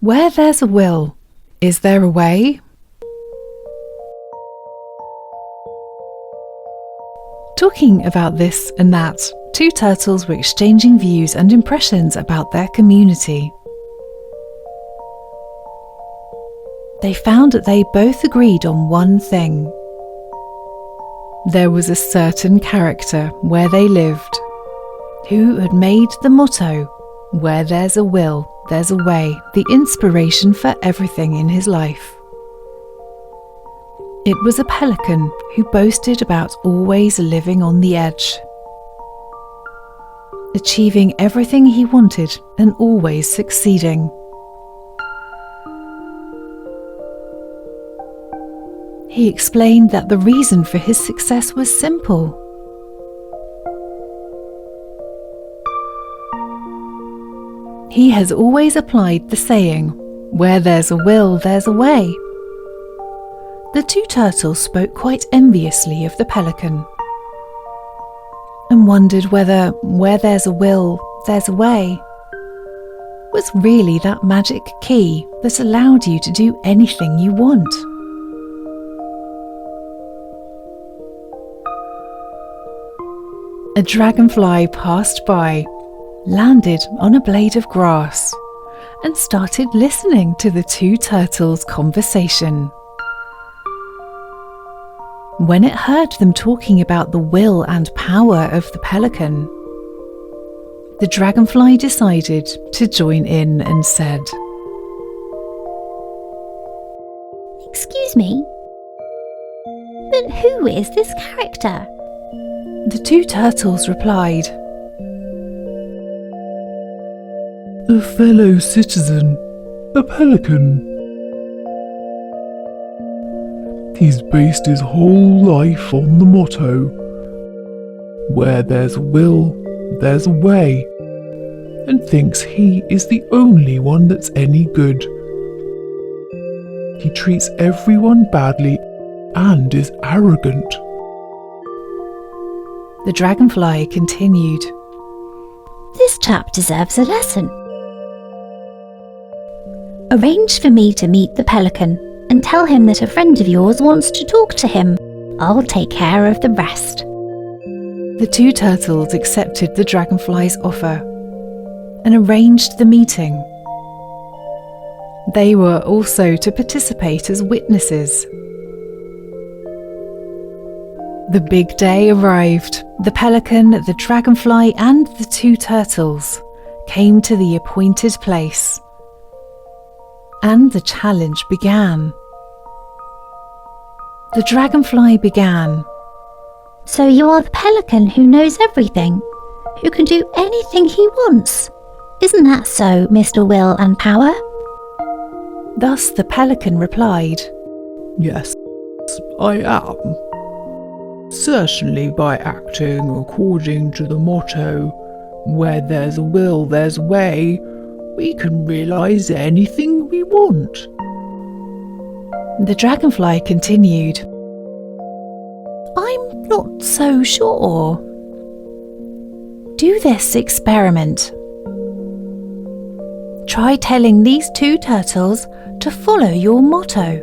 Where there's a will, is there a way? Talking about this and that, two turtles were exchanging views and impressions about their community. They found that they both agreed on one thing. There was a certain character where they lived who had made the motto, "Where there's a will, there's a way," the inspiration for everything in his life. It was a pelican who boasted about always living on the edge, achieving everything he wanted and always succeeding. He explained that the reason for his success was simple. He has always applied the saying, "Where there's a will, there's a way." The two turtles spoke quite enviously of the pelican and wondered whether "where there's a will, there's a way" was really that magic key that allowed you to do anything you want. A dragonfly passed by, landed on a blade of grass, and started listening to the two turtles' conversation. When it heard them talking about the will and power of the pelican, the dragonfly decided to join in and said, "Excuse me, but who is this character?" The two turtles replied, "A fellow citizen, a pelican. He's based his whole life on the motto, 'Where there's a will, there's a way,' and thinks he is the only one that's any good. He treats everyone badly and is arrogant." The dragonfly continued, "This chap deserves a lesson. Arrange for me to meet the pelican and tell him that a friend of yours wants to talk to him. I'll take care of the rest." The two turtles accepted the dragonfly's offer and arranged the meeting. They were also to participate as witnesses. The big day arrived. The pelican, the dragonfly, and the two turtles came to the appointed place, and the challenge began. The dragonfly began. "So you are the pelican who knows everything, who can do anything he wants. Isn't that so, Mr. Will and Power?" Thus the pelican replied, "Yes, I am. Certainly by acting according to the motto, 'Where there's a will, there's a way,' we can realize anything we want." The dragonfly continued, "I'm not so sure. Do this experiment. Try telling these two turtles to follow your motto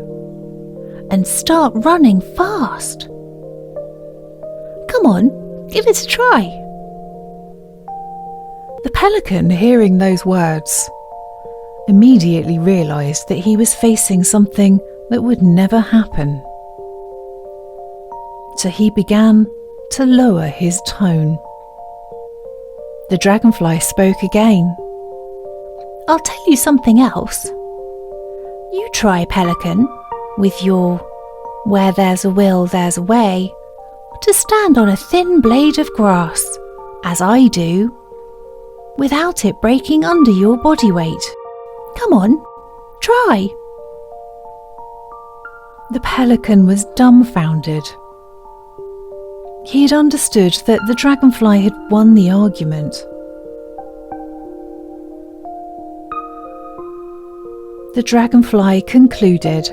and start running fast. Come on, give it a try." The pelican, hearing those words, immediately realized that he was facing something that would never happen. So he began to lower his tone. The dragonfly spoke again. "I'll tell you something else. You try, pelican, with your 'Where there's a will, there's a way,' to stand on a thin blade of grass, as I do, without it breaking under your body weight. Come on, try." The pelican was dumbfounded. He had understood that the dragonfly had won the argument. The dragonfly concluded,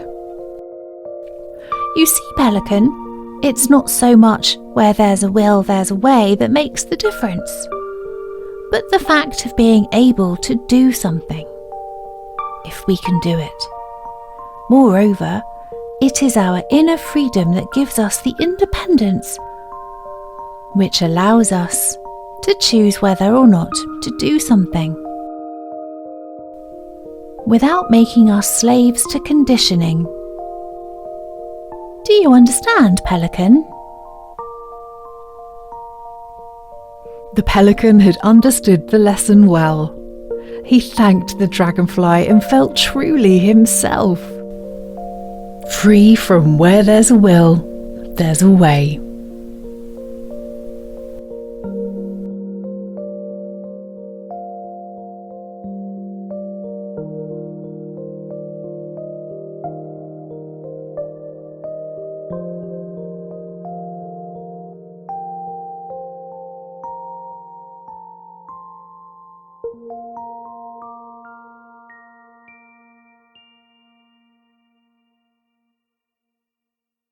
"You see, pelican, it's not so much where there's a will, there's a way that makes the difference, but the fact of being able to do something. if we can do it. Moreover, it is our inner freedom that gives us the independence, which allows us to choose whether or not to do something, without making us slaves to conditioning. Do you understand, Pelican? The pelican had understood the lesson well. He thanked the dragonfly and felt truly himself. Free from where there's a will, there's a way.